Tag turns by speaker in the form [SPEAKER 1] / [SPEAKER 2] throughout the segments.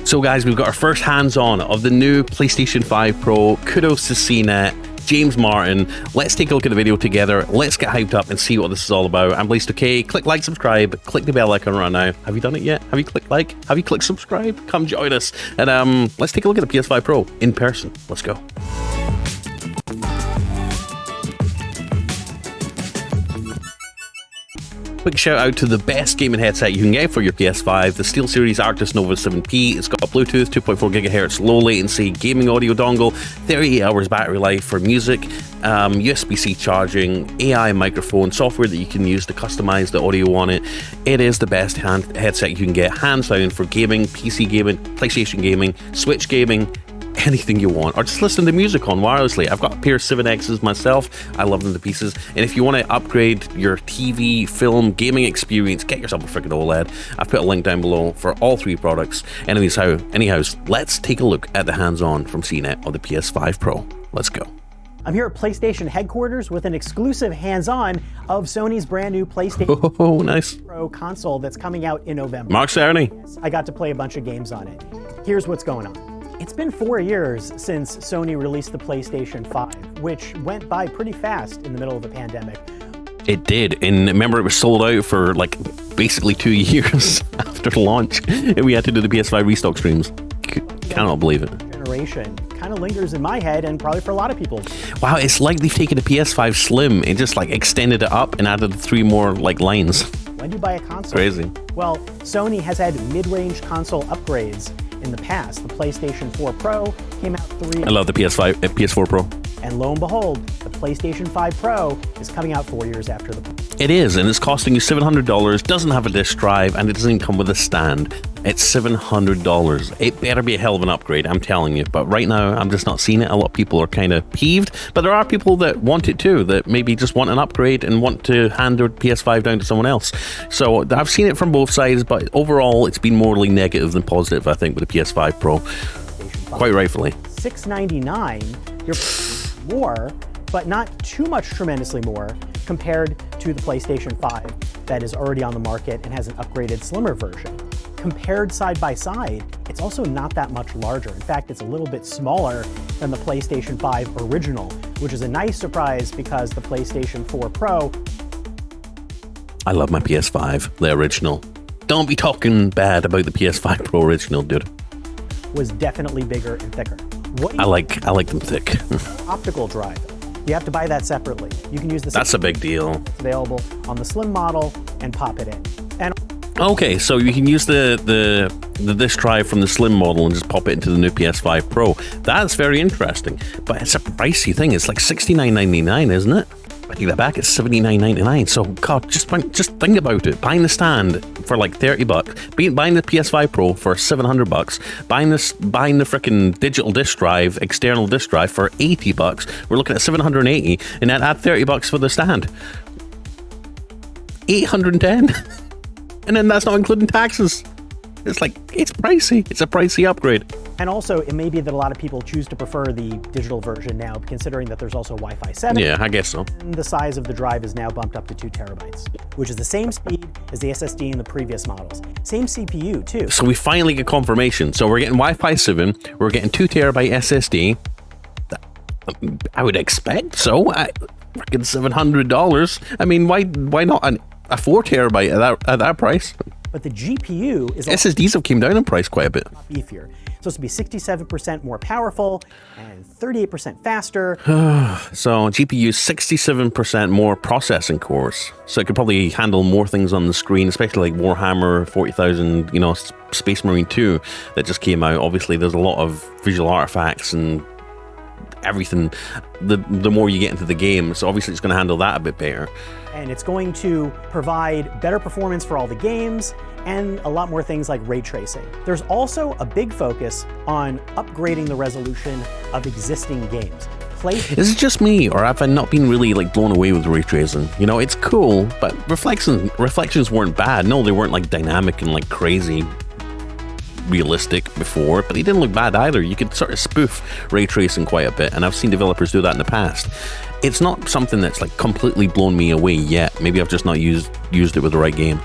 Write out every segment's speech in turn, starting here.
[SPEAKER 1] So guys, we've got our first hands-on of the new PlayStation 5 Pro. Kudos to CNET, James Martin. Let's take a look at the video together. Let's get hyped up and see what this is all about. I'm Blazed OK. Click like, subscribe, click the bell icon right now. Have you done it yet? Have you clicked like? Have you clicked subscribe? Come join us. And let's take a look at the PS5 Pro in person. Let's go. Quick shout out to the best gaming headset you can get for your PS5, the SteelSeries Arctis Nova 7P. It's got a Bluetooth, 2.4 GHz, low latency gaming audio dongle, 38 hours battery life for music, USB-C charging, AI microphone, software that you can use to customize the audio on it. It is the best headset you can get, hands down, for gaming, PC gaming, PlayStation gaming, Switch gaming, anything you want, or just listen to music on wirelessly. I've got a pair of 7Xs myself. I love them to pieces. And if you want to upgrade your TV, film, gaming experience, get yourself a freaking OLED. I've put a link down below for all three products. Anyhow, let's take a look at the hands-on from CNET of the PS5 Pro. Let's go.
[SPEAKER 2] I'm here at PlayStation headquarters with an exclusive hands-on of Sony's brand new PlayStation
[SPEAKER 1] nice
[SPEAKER 2] Pro console that's coming out in November.
[SPEAKER 1] Mark Cerny.
[SPEAKER 2] I got to play a bunch of games on it. Here's what's going on. It's been 4 years since Sony released the PlayStation 5, which went by pretty fast in the middle of the pandemic.
[SPEAKER 1] It did, and remember, it was sold out for like basically 2 years after launch, and we had to do the PS5 restock streams. Cannot believe it.
[SPEAKER 2] Generation kind of lingers in my head, and probably for a lot of people.
[SPEAKER 1] Wow, it's like they've taken a PS5 Slim and just like extended it up and added 3 more like lines.
[SPEAKER 2] When do you buy a console?
[SPEAKER 1] Crazy.
[SPEAKER 2] Well, Sony has had mid-range console upgrades in the past. The PlayStation 4 Pro came out
[SPEAKER 1] I love the PS4 Pro.
[SPEAKER 2] And lo and behold, the PlayStation 5 Pro is coming out 4 years after the...
[SPEAKER 1] It is, and it's costing you $700, doesn't have a disk drive, and it doesn't even come with a stand. It's $700. It better be a hell of an upgrade, I'm telling you. But right now, I'm just not seeing it. A lot of people are kind of peeved, but there are people that want it too, that maybe just want an upgrade and want to hand their PS5 down to someone else. So I've seen it from both sides, but overall, it's been morally negative than positive, I think, with the PS5 Pro. Quite rightfully.
[SPEAKER 2] $699, you're more, but not too much tremendously more compared to the PlayStation 5 that is already on the market and has an upgraded, slimmer version. Compared side by side, it's also not that much larger. In fact, it's a little bit smaller than the PlayStation 5 original, which is a nice surprise because the PlayStation 4 Pro...
[SPEAKER 1] I love my PS5, the original. Don't be talking bad about the PS5 Pro original, dude.
[SPEAKER 2] ...was definitely bigger and thicker.
[SPEAKER 1] I like them thick.
[SPEAKER 2] Optical drive. You have to buy that separately. You can use the...
[SPEAKER 1] That's a big deal.
[SPEAKER 2] It's available on the Slim model and pop it in. And
[SPEAKER 1] okay, so you can use the disk drive from the Slim model and just pop it into the new PS5 Pro. That's very interesting, but it's a pricey thing. It's like $69.99, isn't it? I take that back, it's $79.99. So God, just think about it. Buying the stand for like $30, buying the PS5 Pro for $700, buying the freaking digital disk drive, external disk drive for $80. We're looking at $780, and then add $30 for the stand. $810, and then that's not including taxes. It's pricey. It's a pricey upgrade.
[SPEAKER 2] And also, it may be that a lot of people choose to prefer the digital version now, considering that there's also Wi-Fi 7.
[SPEAKER 1] Yeah, I guess so.
[SPEAKER 2] And the size of the drive is now bumped up to 2 terabytes, which is the same speed as the SSD in the previous models. Same CPU, too.
[SPEAKER 1] So we finally get confirmation. So we're getting Wi-Fi 7, we're getting 2 terabyte SSD. I would expect so. Freaking $700. I mean, why not a 4 terabyte at that price?
[SPEAKER 2] But the GPU is...
[SPEAKER 1] SSDs have came down in price quite a bit.
[SPEAKER 2] Beefier. It's supposed to be 67% more powerful and 38% faster.
[SPEAKER 1] So GPU 67% more processing cores. So it could probably handle more things on the screen, especially like Warhammer 40,000, Space Marine 2 that just came out. Obviously, there's a lot of visual artifacts and everything the more you get into the game, so obviously it's going to handle that a bit better.
[SPEAKER 2] And it's going to provide better performance for all the games and a lot more things like ray tracing. There's also a big focus on upgrading the resolution of existing games.
[SPEAKER 1] Is it just me, or have I not been really blown away with ray tracing? It's cool, but reflections weren't bad. No, they weren't dynamic and crazy realistic before, but they didn't look bad either. You could sort of spoof ray tracing quite a bit, and I've seen developers do that in the past. It's not something that's completely blown me away yet. Maybe I've just not used it with the right game.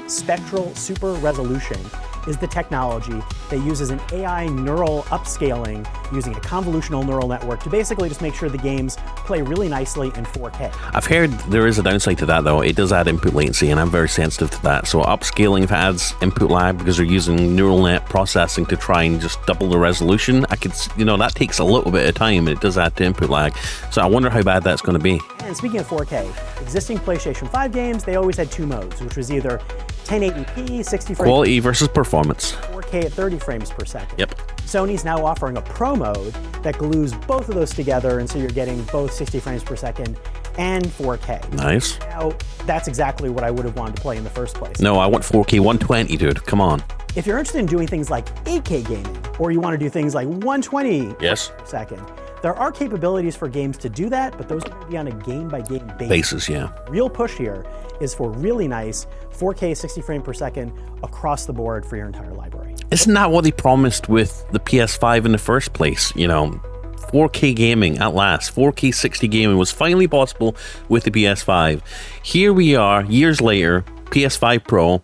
[SPEAKER 2] Spectral Super Resolution is the technology that uses an AI neural upscaling using a convolutional neural network to basically just make sure the games play really nicely in 4K.
[SPEAKER 1] I've heard there is a downside to that though. It does add input latency, and I'm very sensitive to that. So upscaling, if it adds input lag because they're using neural net processing to try and just double the resolution, I could, that takes a little bit of time, and it does add to input lag. So I wonder how bad that's going to be.
[SPEAKER 2] And speaking of 4K, existing PlayStation 5 games, they always had two modes, which was either 1080p, 60 frames,
[SPEAKER 1] quality versus performance,
[SPEAKER 2] 4K at 30 frames per second.
[SPEAKER 1] Yep.
[SPEAKER 2] Sony's now offering a Pro mode that glues both of those together, and so you're getting both 60 frames per second and 4K.
[SPEAKER 1] Nice.
[SPEAKER 2] Now, that's exactly what I would have wanted to play in the first place.
[SPEAKER 1] No, I want 4K 120, dude. Come on.
[SPEAKER 2] If you're interested in doing things like 8K gaming, or you want to do things like 120
[SPEAKER 1] Yes.
[SPEAKER 2] per second, there are capabilities for games to do that, but those are going to be on a game-by-game basis.
[SPEAKER 1] Yeah.
[SPEAKER 2] Real push here is for really nice 4K 60 frame per second across the board for your entire library.
[SPEAKER 1] Isn't that what they promised with the PS5 in the first place? 4K gaming at last. 4K 60 gaming was finally possible with the PS5. Here we are, years later, PS5 Pro.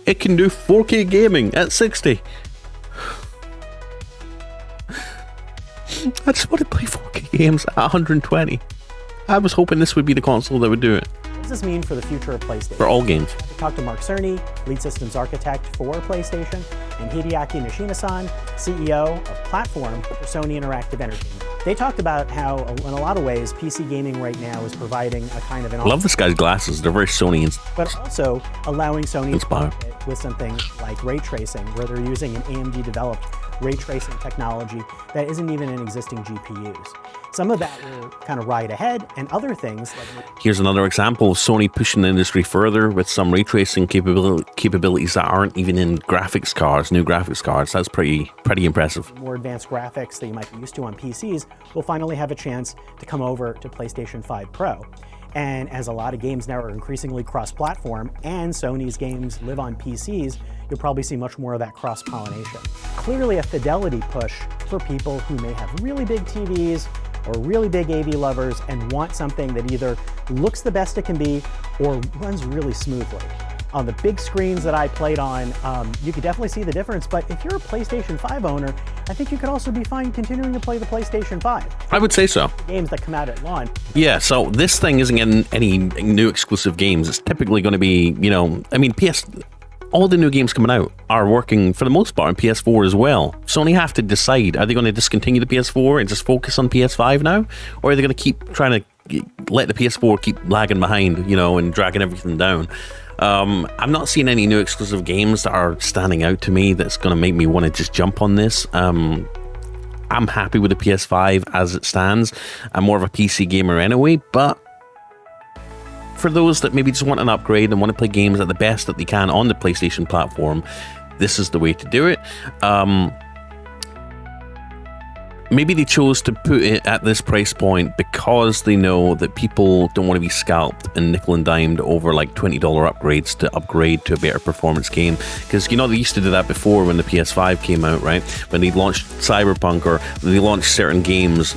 [SPEAKER 1] It can do 4K gaming at 60. I just want to play 4K games at 120. I was hoping this would be the console that would do it.
[SPEAKER 2] What does this mean for the future of PlayStation?
[SPEAKER 1] For all games.
[SPEAKER 2] I talked to Mark Cerny, lead systems architect for PlayStation, and Hideaki Nishina-san, CEO of Platform for Sony Interactive Entertainment. They talked about how, in a lot of ways, PC gaming right now is providing a kind of an...
[SPEAKER 1] I love this guy's glasses. They're very Sony
[SPEAKER 2] but also allowing Sony
[SPEAKER 1] inspired
[SPEAKER 2] to market with some things like ray tracing, where they're using an AMD-developed ray tracing technology that isn't even in existing GPUs. Some of that will kind of ride ahead, and other things like...
[SPEAKER 1] Here's another example of Sony pushing the industry further with some ray tracing capabilities that aren't even in graphics cards, new graphics cards. That's pretty impressive.
[SPEAKER 2] More advanced graphics that you might be used to on PCs will finally have a chance to come over to PlayStation 5 Pro. And as a lot of games now are increasingly cross-platform, and Sony's games live on PCs, you'll probably see much more of that cross-pollination. Clearly a fidelity push for people who may have really big TVs or really big AV lovers and want something that either looks the best it can be or runs really smoothly. On the big screens that I played on, you could definitely see the difference, but if you're a PlayStation 5 owner, I think you could also be fine continuing to play the PlayStation 5.
[SPEAKER 1] I would say so.
[SPEAKER 2] Games that come out at launch.
[SPEAKER 1] Yeah, so this thing isn't getting any new exclusive games. It's typically going to be, all the new games coming out are working for the most part on PS4 as well. Sony have to decide, are they going to discontinue the PS4 and just focus on PS5 now? Or are they going to keep trying to let the PS4 keep lagging behind, and dragging everything down? I'm not seeing any new exclusive games that are standing out to me that's going to make me want to just jump on this. I'm happy with the PS5 as it stands. I'm more of a PC gamer anyway, but for those that maybe just want an upgrade and want to play games at the best that they can on the PlayStation platform, this is the way to do it. Maybe they chose to put it at this price point because they know that people don't want to be scalped and nickel and dimed over like $20 upgrades to upgrade to a better performance game. Because they used to do that before when the PS5 came out, right? When they launched Cyberpunk or they launched certain games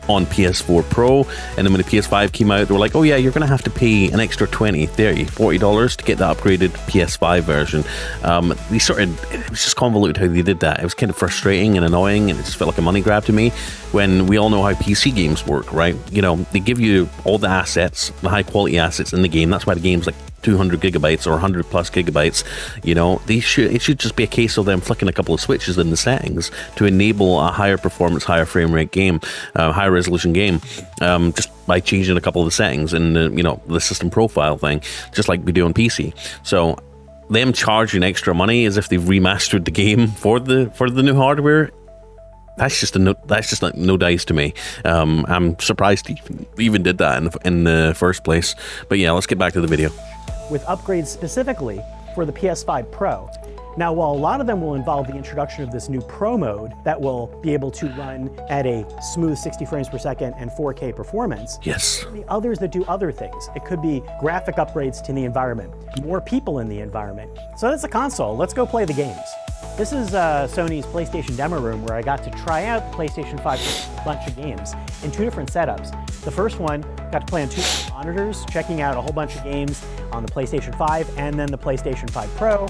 [SPEAKER 1] on PS4 Pro, and then when the PS5 came out, they were like, oh yeah, you're going to have to pay an extra $20, $30, $40 to get the upgraded PS5 version. It was just convoluted how they did that. It was kind of frustrating and annoying, and it just felt like a money grab to me, when we all know how PC games work, right? They give you all the assets, the high quality assets in the game. That's why the game's like 200 gigabytes or 100 plus gigabytes. It should just be a case of them flicking a couple of switches in the settings to enable a higher performance, higher frame rate game, higher resolution game, just by changing a couple of the settings in the system profile thing, just like we do on PC. So them charging extra money as if they've remastered the game for the new hardware, that's just no dice to me. I'm surprised he even did that in the first place. But yeah, let's get back to the video.
[SPEAKER 2] With upgrades specifically for the PS5 Pro. Now, while a lot of them will involve the introduction of this new Pro mode that will be able to run at a smooth 60 frames per second and 4K performance,
[SPEAKER 1] yes,
[SPEAKER 2] the others that do other things. It could be graphic upgrades to the environment, more people in the environment. So that's a console. Let's go play the games. This is Sony's PlayStation demo room where I got to try out the PlayStation 5 with a bunch of games in two different setups. The first one, got to play on two monitors, checking out a whole bunch of games on the PlayStation 5 and then the PlayStation 5 Pro.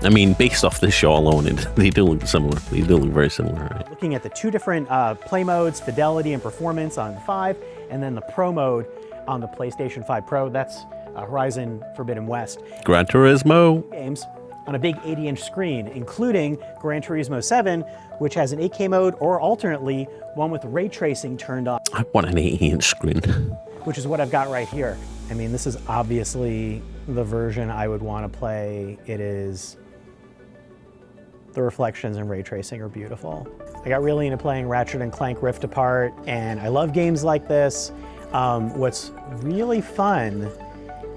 [SPEAKER 1] I mean, based off this show alone, they do look similar. They do look very similar, right?
[SPEAKER 2] Looking at the two different play modes, fidelity and performance on the 5, and then the Pro mode on the PlayStation 5 Pro. That's Horizon Forbidden West.
[SPEAKER 1] Gran Turismo.
[SPEAKER 2] Games on a big 80-inch screen, including Gran Turismo 7, which has an 8K mode, or alternately, one with ray tracing turned on.
[SPEAKER 1] I want an 80-inch screen.
[SPEAKER 2] Which is what I've got right here. I mean, this is obviously the version I would want to play. It is... The reflections and ray tracing are beautiful. I got really into playing Ratchet & Clank Rift Apart, and I love games like this. What's really fun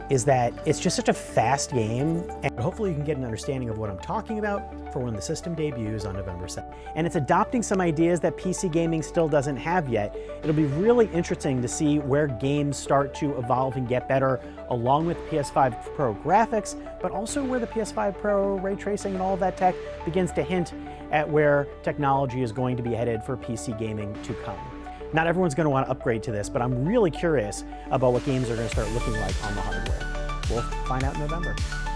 [SPEAKER 2] is that it's just such a fast game, and hopefully you can get an understanding of what I'm talking about for when the system debuts on November 7th. And it's adopting some ideas that PC gaming still doesn't have yet. It'll be really interesting to see where games start to evolve and get better, along with PS5 Pro graphics, but also where the PS5 Pro ray tracing and all of that tech begins to hint at where technology is going to be headed for PC gaming to come. Not everyone's going to want to upgrade to this, but I'm really curious about what games are going to start looking like on the hardware. We'll find out in November.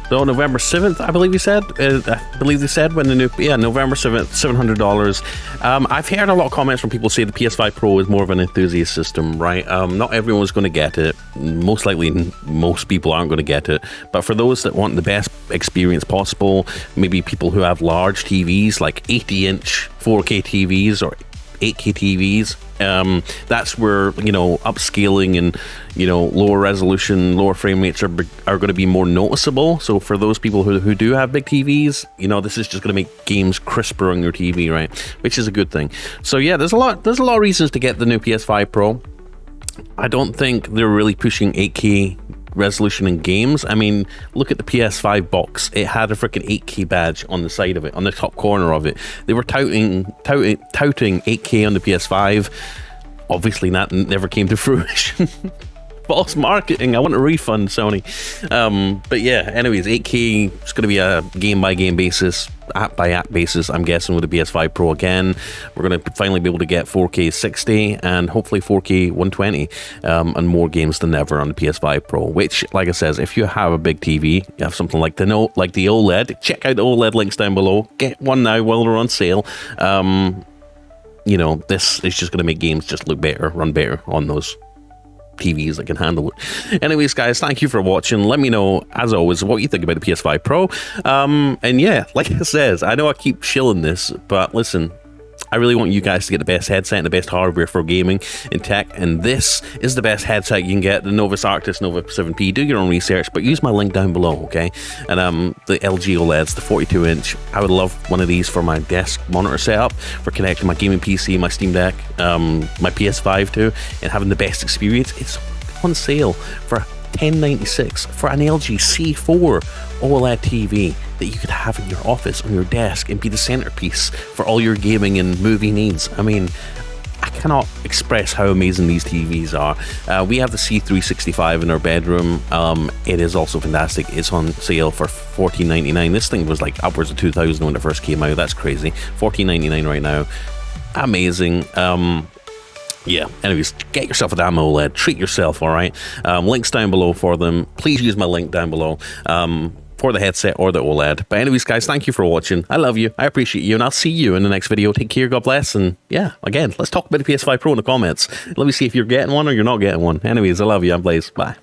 [SPEAKER 1] So November 7th, I believe you said. I believe they said when the new, November 7th, $700. I've heard a lot of comments from people say the PS5 Pro is more of an enthusiast system, right? Not everyone's going to get it. Most likely, most people aren't going to get it. But for those that want the best experience possible, maybe people who have large TVs, like 80-inch 4K TVs or 8K TVs, that's where, upscaling and, lower resolution, lower frame rates are going to be more noticeable. So for those people who do have big TVs, this is just going to make games crisper on your TV, right? Which is a good thing. So yeah, there's a lot of reasons to get the new PS5 Pro. I don't think they're really pushing 8K resolution in games. I mean, look at the PS5 box. It had a freaking 8K badge on the side of it, on the top corner of it. They were touting 8K on the PS5. Obviously, that never came to fruition. False marketing. I want a refund, Sony. But yeah, anyways, 8K is going to be a game-by-game basis, app-by-app basis, I'm guessing, with the PS5 Pro again. We're going to finally be able to get 4K 60 and hopefully 4K 120 and more games than ever on the PS5 Pro, which, like I says, if you have a big TV, you have something like the OLED, check out the OLED links down below. Get one now while they're on sale. This is just going to make games just look better, run better on those TVs that can handle it. Anyways, guys, thank you for watching. Let me know, as always, what you think about the PS5 Pro. And yeah, like I says, I know I keep shilling this, but listen, I really want you guys to get the best headset and the best hardware for gaming in tech, and this is the best headset you can get, the Novus Arctis Nova 7P. Do your own research, but use my link down below, okay? And the LG OLEDs, the 42-inch, I would love one of these for my desk monitor setup, for connecting my gaming PC, my Steam Deck, my PS5 too, and having the best experience. It's on sale for $1096 for an LG C4 OLED TV that you could have in your office, on your desk, and be the centerpiece for all your gaming and movie needs. I mean, I cannot express how amazing these TVs are. We have the C365 in our bedroom. It is also fantastic. It's on sale for $14.99. This thing was like upwards of $2,000 when it first came out. That's crazy. $14.99 right now. Amazing. Yeah, anyways, get yourself a damn OLED. Treat yourself, all right? Links down below for them. Please use my link down below for the headset or the OLED. But anyways, guys, thank you for watching. I love you. I appreciate you, and I'll see you in the next video. Take care. God bless. And yeah, again, let's talk about the PS5 Pro in the comments. Let me see if you're getting one or you're not getting one. Anyways, I love you. I'm Blaze. Bye.